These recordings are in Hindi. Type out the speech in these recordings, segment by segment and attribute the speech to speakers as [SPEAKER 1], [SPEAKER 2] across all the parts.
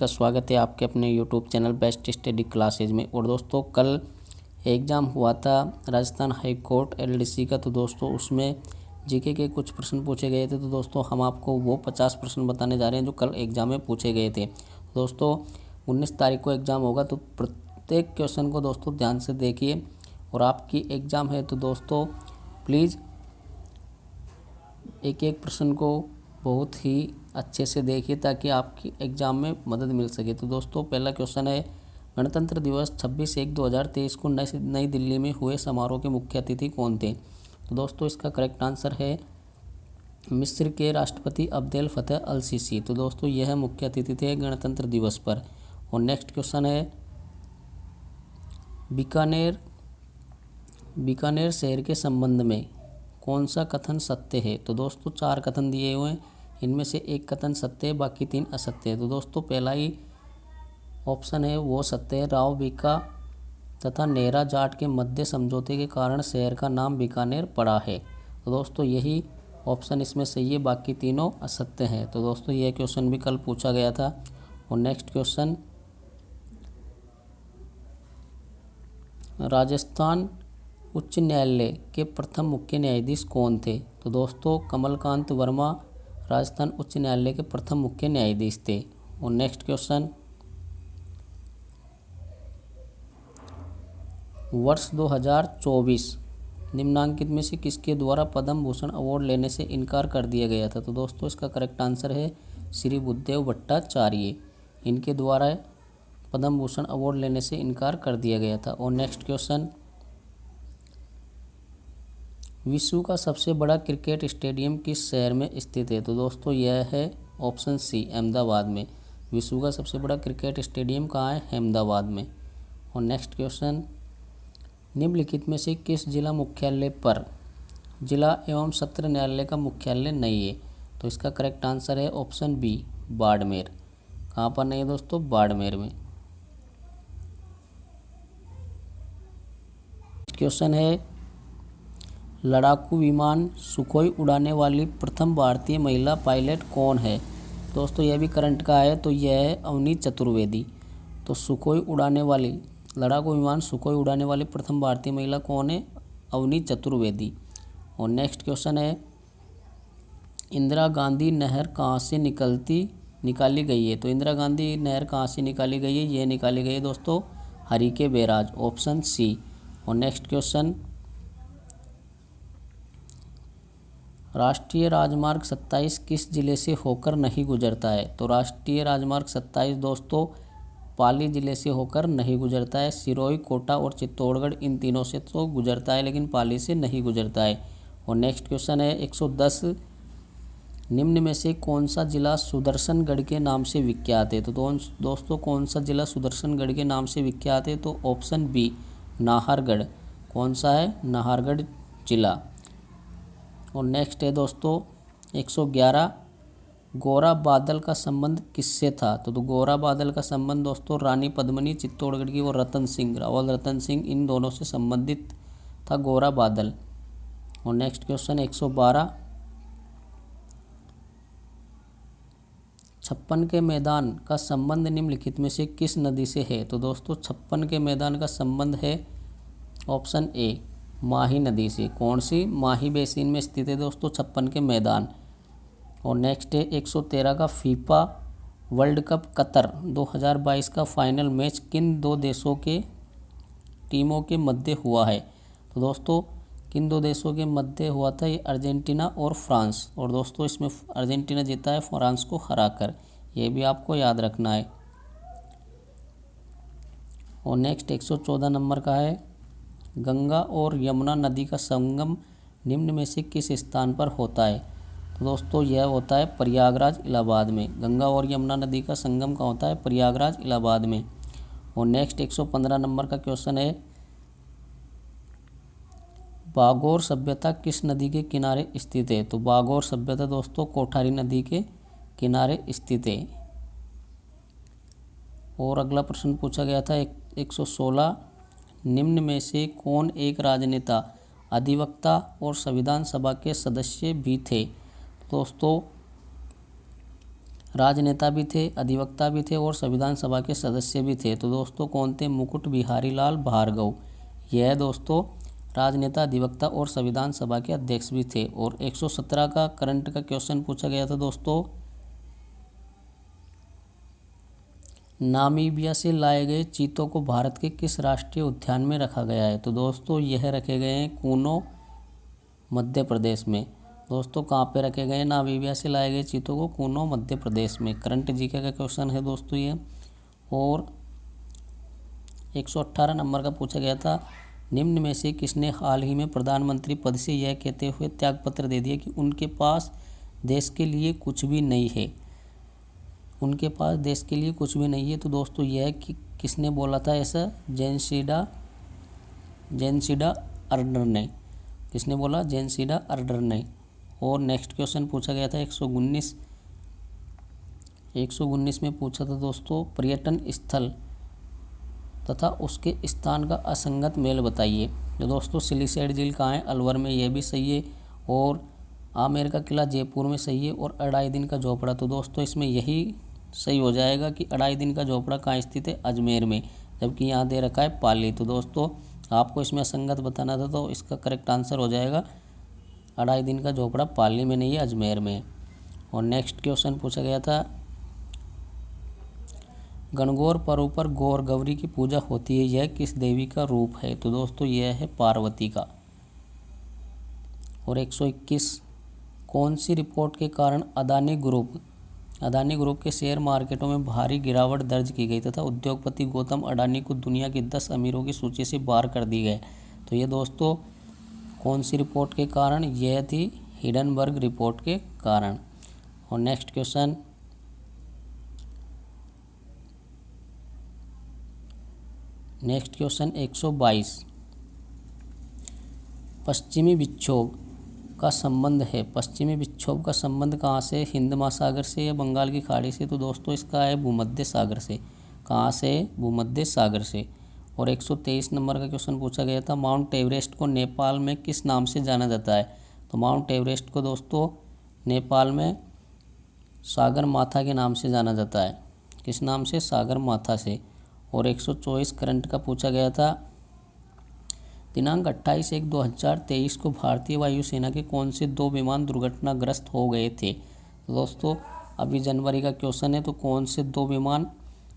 [SPEAKER 1] का स्वागत है आपके अपने YouTube channel best study classes में। और दोस्तों कल एग्ज़ाम हुआ था राजस्थान हाई कोर्ट एलडीसी का, तो दोस्तों उसमें जीके के कुछ प्रश्न पूछे गए थे। तो दोस्तों हम आपको वो 50 प्रश्न बताने जा रहे हैं जो कल एग्ज़ाम में पूछे गए थे। दोस्तों 19 तारीख को एग्ज़ाम होगा, तो प्रत्येक क्वेश्चन को दोस्तों ध्यान से देखिए। और आपकी एग्ज़ाम है तो दोस्तों प्लीज़ एक एक प्रश्न को बहुत ही अच्छे से देखिए ताकि आपकी एग्ज़ाम में मदद मिल सके। तो दोस्तों पहला क्वेश्चन है, गणतंत्र दिवस 26/1/2023 को नई दिल्ली में हुए समारोह के मुख्य अतिथि कौन थे? तो दोस्तों इसका करेक्ट आंसर है मिस्र के राष्ट्रपति अब्देल फतेह अल सीसी। तो दोस्तों यह मुख्य अतिथि थे गणतंत्र दिवस पर। और नेक्स्ट क्वेश्चन है, बीकानेर शहर के संबंध में कौन सा कथन सत्य है? तो दोस्तों 4 कथन दिए हुए हैं, इनमें से एक कथन सत्य है, बाकी 3 असत्य है। तो दोस्तों पहला ही ऑप्शन है वो सत्य है। राव बीका तथा नेहरा जाट के मध्य समझौते के कारण शहर का नाम बीकानेर पड़ा है। तो दोस्तों यही ऑप्शन इसमें सही है, बाकी तीनों असत्य हैं। तो दोस्तों यह क्वेश्चन भी कल पूछा गया था। और नेक्स्ट क्वेश्चन, राजस्थान उच्च न्यायालय के प्रथम मुख्य न्यायाधीश कौन थे? तो दोस्तों कमलकांत वर्मा राजस्थान उच्च न्यायालय के प्रथम मुख्य न्यायाधीश थे। और नेक्स्ट क्वेश्चन, वर्ष 2024 निम्नांकित में से किसके द्वारा पद्म भूषण अवार्ड लेने से इनकार कर दिया गया था? तो दोस्तों इसका करेक्ट आंसर है श्री बुद्धदेव भट्टाचार्य। इनके द्वारा पद्म भूषण अवार्ड लेने से इनकार कर दिया गया था। और नेक्स्ट क्वेश्चन, विश्व का सबसे बड़ा क्रिकेट स्टेडियम किस शहर में स्थित है? तो दोस्तों यह है ऑप्शन सी, अहमदाबाद में। विश्व का सबसे बड़ा क्रिकेट स्टेडियम कहाँ है? अहमदाबाद में। और नेक्स्ट क्वेश्चन, निम्नलिखित में से किस जिला मुख्यालय पर जिला एवं सत्र न्यायालय का मुख्यालय नहीं है? तो इसका करेक्ट आंसर है ऑप्शन बी, बाड़मेर। कहाँ पर नहीं है दोस्तों? बाड़मेर में। क्वेश्चन है, लड़ाकू विमान सुखोई उड़ाने वाली प्रथम भारतीय महिला पायलट कौन है? दोस्तों यह भी करंट का है, तो यह है अवनी चतुर्वेदी। तो सुखोई उड़ाने वाली लड़ाकू विमान सुखोई उड़ाने वाली प्रथम भारतीय महिला कौन है? अवनी चतुर्वेदी। और नेक्स्ट क्वेश्चन है, इंदिरा गांधी नहर कहाँ से निकाली गई है? तो इंदिरा गांधी नहर कहाँ से निकाली गई है? यह निकाली गई है दोस्तों हरिके बैराज, ऑप्शन सी। और नेक्स्ट क्वेश्चन, राष्ट्रीय राजमार्ग 27 किस जिले से होकर नहीं गुजरता है? तो राष्ट्रीय राजमार्ग 27 दोस्तों पाली जिले से होकर नहीं गुजरता है। सिरोही, कोटा और चित्तौड़गढ़ इन तीनों से तो गुजरता है, लेकिन पाली से नहीं गुजरता है। और नेक्स्ट क्वेश्चन है 110, निम्न में से कौन सा जिला सुदर्शनगढ़ के नाम से विख्यात है? तो दोस्तों कौन सा जिला सुदर्शनगढ़ के नाम से विख्यात है? तो ऑप्शन बी, नाहरगढ़। कौन सा है? नाहरगढ़ जिला। और नेक्स्ट है दोस्तों 111, गोरा बादल का संबंध किससे था? तो गोरा बादल का संबंध दोस्तों रानी पद्मिनी चित्तौड़गढ़ की और रतन सिंह, रावल रतन सिंह, इन दोनों से संबंधित था गोरा बादल। और नेक्स्ट क्वेश्चन 112, छप्पन के मैदान का संबंध निम्नलिखित में से किस नदी से है? तो दोस्तों छप्पन के मैदान का संबंध है ऑप्शन ए, माही नदी से। कौन सी? माही बेसिन में स्थित है दोस्तों छप्पन के मैदान। और नेक्स्ट है 113 का, फीफा वर्ल्ड कप कतर 2022 का फाइनल मैच किन 2 देशों के टीमों के मध्य हुआ है? तो दोस्तों किन 2 देशों के मध्य हुआ था? ये अर्जेंटीना और फ्रांस। और दोस्तों इसमें अर्जेंटीना जीता है फ्रांस को हराकर, ये भी आपको याद रखना है। और नेक्स्ट 114 नंबर का है, गंगा और यमुना नदी का संगम निम्न में से किस स्थान पर होता है? तो दोस्तों यह होता है प्रयागराज, इलाहाबाद में। गंगा और यमुना नदी का संगम कहाँ होता है? प्रयागराज, इलाहाबाद में। और नेक्स्ट 115 नंबर का क्वेश्चन है, बागोर सभ्यता किस नदी के किनारे स्थित है? तो बागोर सभ्यता दोस्तों कोठारी नदी के किनारे स्थित है। और अगला प्रश्न पूछा गया था 116, निम्न में से कौन एक राजनेता, अधिवक्ता और संविधान सभा के सदस्य भी थे? दोस्तों राजनेता भी थे, अधिवक्ता भी थे और संविधान सभा के सदस्य भी थे। तो दोस्तों कौन थे? मुकुट बिहारी लाल भार्गव। यह दोस्तों राजनेता, अधिवक्ता और संविधान सभा के अध्यक्ष भी थे। और 117 का करंट का क्वेश्चन पूछा गया था दोस्तों, नामीबिया से लाए गए चीतों को भारत के किस राष्ट्रीय उद्यान में रखा गया है? तो दोस्तों यह रखे गए हैं कूनो, मध्य प्रदेश में। दोस्तों कहाँ पे रखे गए? नामीबिया से लाए गए चीतों को कूनो, मध्य प्रदेश में। करंट जीके का क्वेश्चन है दोस्तों ये। और 118 नंबर का पूछा गया था, निम्न में से किसने हाल ही में प्रधानमंत्री पद से यह कहते हुए त्यागपत्र दे दिया कि उनके पास देश के लिए कुछ भी नहीं है? उनके पास देश के लिए कुछ भी नहीं है। तो दोस्तों यह किसने बोला था ऐसा? जेसिंडा अर्डर्न ने। किसने बोला? जेसिंडा अर्डर्न ने। और नेक्स्ट क्वेश्चन पूछा गया था 119 में पूछा था दोस्तों, पर्यटन स्थल तथा उसके स्थान का असंगत मेल बताइए। तो दोस्तों सिलिसेट झील कहाँ है? अलवर में, यह भी सही है। और आमेर का किला जयपुर में सही है। और 2.5 दिन का झोपड़ा, तो दोस्तों इसमें यही सही हो जाएगा कि 2.5 दिन का झोपड़ा कहाँ स्थित है? अजमेर में, जबकि यहाँ दे रखा है पाली। तो दोस्तों आपको इसमें असंगत बताना था, तो इसका करेक्ट आंसर हो जाएगा 2.5 दिन का झोपड़ा पाली में नहीं है, अजमेर में। और नेक्स्ट क्वेश्चन पूछा गया था, गणगौर पर्व पर गौर गौरी की पूजा होती है, यह किस देवी का रूप है? तो दोस्तों यह है पार्वती का। और 121, कौन सी रिपोर्ट के कारण अदानी ग्रुप के शेयर मार्केटों में भारी गिरावट दर्ज की गई तथा उद्योगपति गौतम अडानी को दुनिया के 10 अमीरों की सूची से बाहर कर दी गए? तो ये दोस्तों कौन सी रिपोर्ट के कारण? यह थी हिडनबर्ग रिपोर्ट के कारण। और नेक्स्ट क्वेश्चन, नेक्स्ट क्वेश्चन 122, पश्चिमी विक्षोभ का संबंध है। पश्चिमी विक्षोभ का संबंध कहाँ से? हिंद महासागर से या बंगाल की खाड़ी से? तो दोस्तों इसका है भूमध्य सागर से। कहाँ से? भूमध्य सागर से। और 123 नंबर का क्वेश्चन पूछा गया था, माउंट एवरेस्ट को नेपाल में किस नाम से जाना जाता है? तो माउंट एवरेस्ट को दोस्तों नेपाल में सागर माथा के नाम से जाना जाता है। किस नाम से? सागर माथा से। और 124 करंट का पूछा गया था, दिनांक 28/1/2023 को भारतीय वायुसेना के कौन से 2 विमान दुर्घटनाग्रस्त हो गए थे? तो दोस्तों अभी जनवरी का क्वेश्चन है, तो कौन से 2 विमान?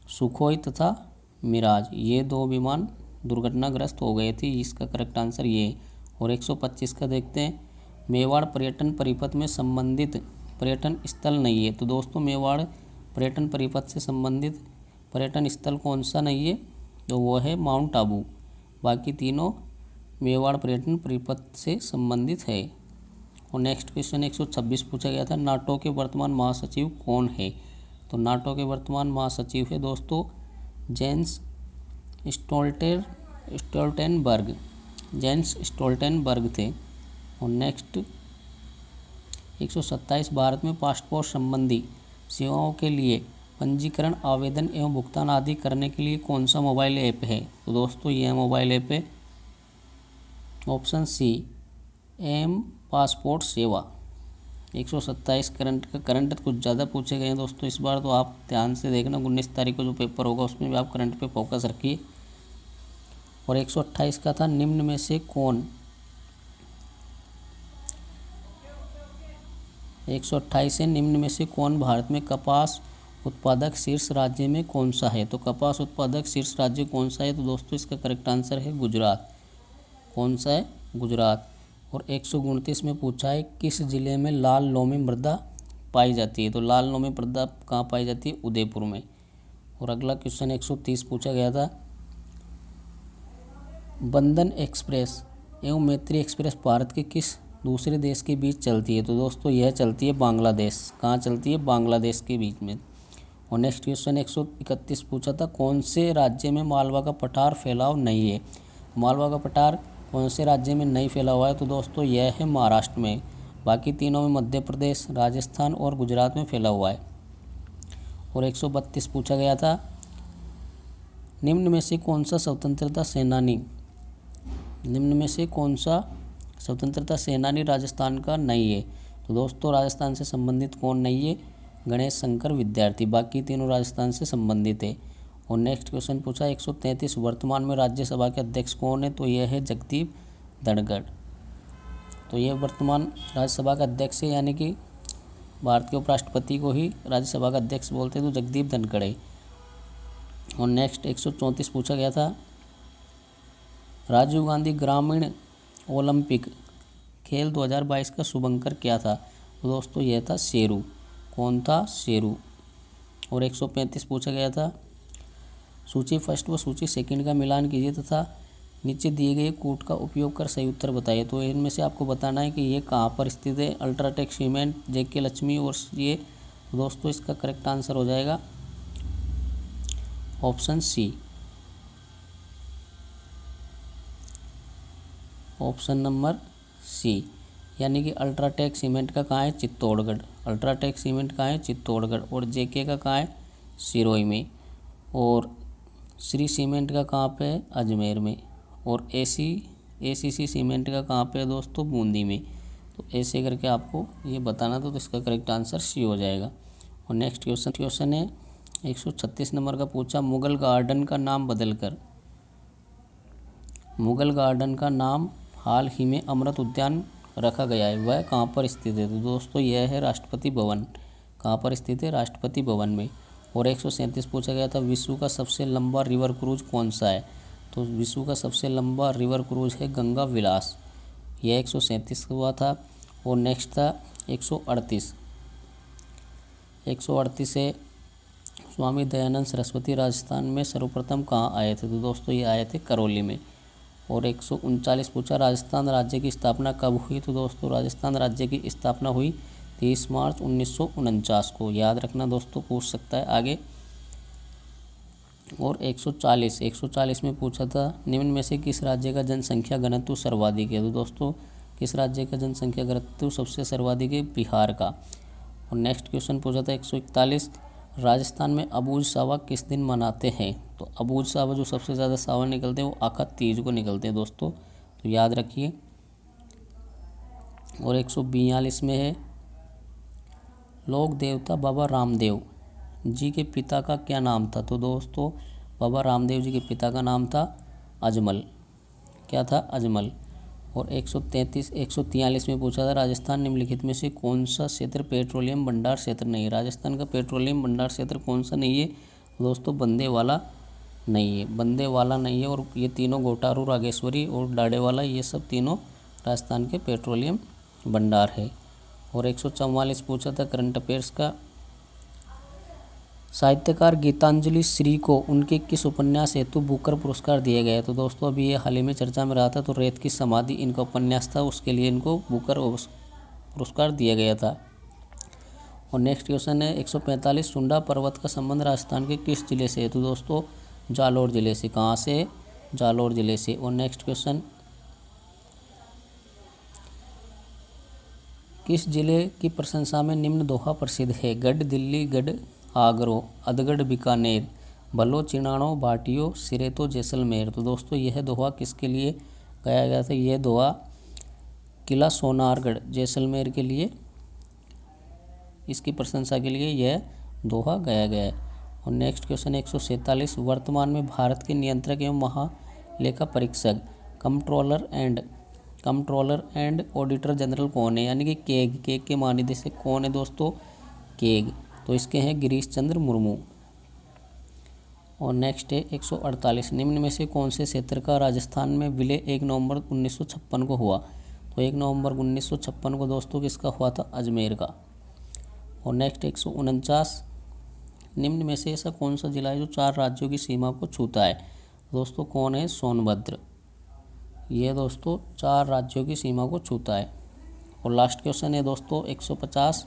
[SPEAKER 1] सुखोई तथा मिराज, ये 2 विमान दुर्घटनाग्रस्त हो गए थे। इसका करेक्ट आंसर ये है। और 125 का देखते हैं, मेवाड़ पर्यटन परिपथ में संबंधित पर्यटन स्थल नहीं है। तो दोस्तों मेवाड़ पर्यटन परिपथ से संबंधित पर्यटन स्थल कौन सा नहीं है? तो वो है माउंट आबू। बाकी तीनों मेवाड़ पर्यटन परिपथ से संबंधित है। और नेक्स्ट क्वेश्चन 126 पूछा गया था, नाटो के वर्तमान महासचिव कौन है? तो नाटो के वर्तमान महासचिव है दोस्तों जेंस स्टोल्टेनबर्ग थे। और नेक्स्ट 127, भारत में पासपोर्ट संबंधी सेवाओं के लिए पंजीकरण, आवेदन एवं भुगतान आदि करने के लिए कौन सा मोबाइल ऐप है? तो दोस्तों यह मोबाइल ऐप है ऑप्शन सी, एम पासपोर्ट सेवा। 127 करंट कुछ ज़्यादा पूछे गए हैं दोस्तों इस बार, तो आप ध्यान से देखना। 19 तारीख को जो पेपर होगा उसमें भी आप करंट पे फोकस रखिए। और 128 का था, निम्न में से कौन? 128 है, निम्न में से कौन भारत में कपास उत्पादक शीर्ष राज्य में कौन सा है? तो कपास उत्पादक शीर्ष राज्य कौन सा है? तो दोस्तों इसका करेक्ट आंसर है गुजरात। कौन सा है? गुजरात। और 129 में पूछा है, किस जिले में लाल लोमी मृदा पाई जाती है? तो लाल लोमी मृदा कहाँ पाई जाती है? उदयपुर में। और अगला क्वेश्चन 130 पूछा गया था, बंधन एक्सप्रेस एवं मैत्री एक्सप्रेस भारत के किस दूसरे देश के बीच चलती है? तो दोस्तों यह चलती है बांग्लादेश। कहाँ चलती है? बांग्लादेश के बीच में। और नेक्स्ट क्वेश्चन 131 पूछा था, कौन से राज्य में मालवा का पठार फैलाव नहीं है? मालवा का पठार कौन से राज्य में नहीं फैला हुआ है? तो दोस्तों यह है महाराष्ट्र में। बाकी तीनों में मध्य प्रदेश, राजस्थान और गुजरात में फैला हुआ है। और 132 पूछा गया था, निम्न में से कौन सा स्वतंत्रता सेनानी राजस्थान का नहीं है? तो दोस्तों राजस्थान से संबंधित कौन नहीं है? गणेश शंकर विद्यार्थी। बाकी तीनों राजस्थान से संबंधित है। और नेक्स्ट क्वेश्चन पूछा 133 वर्तमान में राज्यसभा के अध्यक्ष कौन है? तो यह है जगदीप धनखड़। तो ये वर्तमान राज्यसभा का अध्यक्ष है, यानी कि भारत के उपराष्ट्रपति को ही राज्यसभा का अध्यक्ष बोलते हैं, तो जगदीप धनखड़ है। और नेक्स्ट 134 पूछा गया था राजीव गांधी ग्रामीण ओलंपिक खेल 2022 का शुभंकर क्या था? तो दोस्तों यह था शेरू। कौन था? शेरू। और 135 पूछा गया था सूची फर्स्ट व सूची सेकंड का मिलान कीजिए तथा नीचे दिए गए कूट का उपयोग कर सही उत्तर बताइए। तो इनमें से आपको बताना है कि ये कहाँ पर स्थित है। अल्ट्राटेक सीमेंट, जेके लक्ष्मी और ये दोस्तों इसका करेक्ट आंसर हो जाएगा option C, option number C, यानी कि अल्ट्राटेक सीमेंट का कहाँ है? चित्तौड़गढ़। अल्ट्राटेक सीमेंट कहाँ है? चित्तौड़गढ़। और जेके का कहाँ है? सिरोही में। और श्री सीमेंट का कहाँ पे है? अजमेर में। और एसीसी सीमेंट का कहाँ पे है दोस्तों? बूंदी में। तो ऐसे करके आपको ये बताना था, तो इसका करेक्ट आंसर सी हो जाएगा। और नेक्स्ट क्वेश्चन है 136 नंबर का पूछा मुगल गार्डन का नाम बदलकर, मुगल गार्डन का नाम हाल ही में अमृत उद्यान रखा गया है, वह कहाँ पर स्थित है? तो दोस्तों यह है राष्ट्रपति भवन। कहाँ पर स्थित है? राष्ट्रपति भवन में। और 137 पूछा गया था विश्व का सबसे लंबा रिवर क्रूज कौन सा है? तो विश्व का सबसे लंबा रिवर क्रूज है गंगा विलास। यह 137 हुआ था। और नेक्स्ट था 138 है स्वामी दयानंद सरस्वती राजस्थान में सर्वप्रथम कहाँ आए थे? तो दोस्तों ये आए थे करौली में। और 139 पूछा राजस्थान राज्य की स्थापना कब हुई? तो दोस्तों राजस्थान राज्य की स्थापना हुई 30 मार्च 1949 को। याद रखना दोस्तों, पूछ सकता है आगे। और 140 में पूछा था निम्न में से किस राज्य का जनसंख्या घनत्व सर्वाधिक है? तो दोस्तों किस राज्य का जनसंख्या घनत्व सबसे सर्वाधिक है? बिहार का। और नेक्स्ट क्वेश्चन पूछा था 141 राजस्थान में अबूझ सावक किस दिन मनाते हैं? तो अबूझ सावक जो सबसे ज़्यादा सावन निकलते हैं वो आखा तीज को निकलते हैं दोस्तों, तो याद रखिए। और 142 में है लोक देवता बाबा रामदेव जी के पिता का क्या नाम था? तो दोस्तों बाबा रामदेव जी के पिता का नाम था अजमल। क्या था? अजमल। और 143 में पूछा था राजस्थान निम्नलिखित में से कौन सा क्षेत्र पेट्रोलियम भंडार क्षेत्र नहीं है? राजस्थान का पेट्रोलियम भंडार क्षेत्र कौन सा नहीं है? दोस्तों बंदेवाला नहीं है, बंदेवाला नहीं है। और ये तीनों गोटारू, रागेश्वरी और डाडेवाला, ये सब तीनों राजस्थान के पेट्रोलियम भंडार है। और 144 पूछा था करंट अफेयर्स का साहित्यकार गीतांजलि श्री को उनके किस उपन्यास हेतु बुकर पुरस्कार दिया गया? तो दोस्तों अभी ये हाल ही में चर्चा में रहा था, तो रेत की समाधि इनका उपन्यास था, उसके लिए इनको बुकर पुरस्कार दिया गया था। और नेक्स्ट क्वेश्चन है 145 सुंडा पर्वत का संबंध राजस्थान के किस जिले से है? तो दोस्तों जालौर जिले से। कहाँ से? जालौर जिले से। और नेक्स्ट क्वेश्चन किस जिले की प्रशंसा में निम्न दोहा प्रसिद्ध है? गढ़ दिल्ली, गढ़ आगरो, अदगढ़ बीकानेर, भलो चिनाणो भाटियो, सिरेतो जैसलमेर। तो दोस्तों यह दोहा किसके लिए गाया गया था? यह दोहा किला सोनारगढ़ जैसलमेर के लिए, इसकी प्रशंसा के लिए यह दोहा गाया गया है। और नेक्स्ट क्वेश्चन 147 वर्तमान में भारत के नियंत्रक एवं महालेखा परीक्षक कंट्रोलर एंड ऑडिटर जनरल कौन है? यानी कि केग के महानिदेशक कौन है दोस्तों? केग। तो इसके हैं गिरीश चंद्र मुर्मू। और नेक्स्ट है 148 निम्न में से कौन से क्षेत्र का राजस्थान में विलय 1 नवंबर 1956 को हुआ? तो 1 नवंबर 1956 को दोस्तों किसका हुआ था? अजमेर का। और नेक्स्ट 149 निम्न में से ऐसा कौन सा जिला है जो 4 राज्यों की सीमा को छूता है? दोस्तों कौन है? सोनभद्र। ये दोस्तों 4 राज्यों की सीमा को छूता है। और लास्ट क्वेश्चन है दोस्तों 150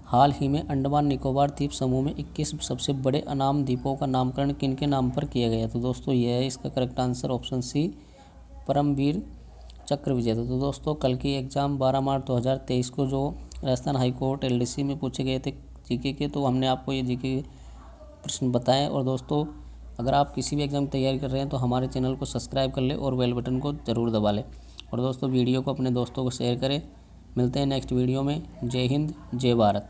[SPEAKER 1] हाल ही में अंडमान निकोबार द्वीप समूह में 21 सबसे बड़े अनाम द्वीपों का नामकरण किन के नाम पर किया गया? तो दोस्तों यह है इसका correct answer option C, Paramvir Chakra विजेता। तो दोस्तों कल की एग्ज़ाम 12 मार्च 2023 को जो राजस्थान हाईकोर्ट एलडीसी में पूछे गए थे जीके के, तो हमने आपको ये जीके प्रश्न बताएं। और दोस्तों अगर आप किसी भी एग्ज़ाम की तैयारी कर रहे हैं तो हमारे चैनल को सब्सक्राइब कर लें और बेल बटन को ज़रूर दबा लें। और दोस्तों वीडियो को अपने दोस्तों को शेयर करें। मिलते हैं नेक्स्ट वीडियो में। जय हिंद, जय भारत।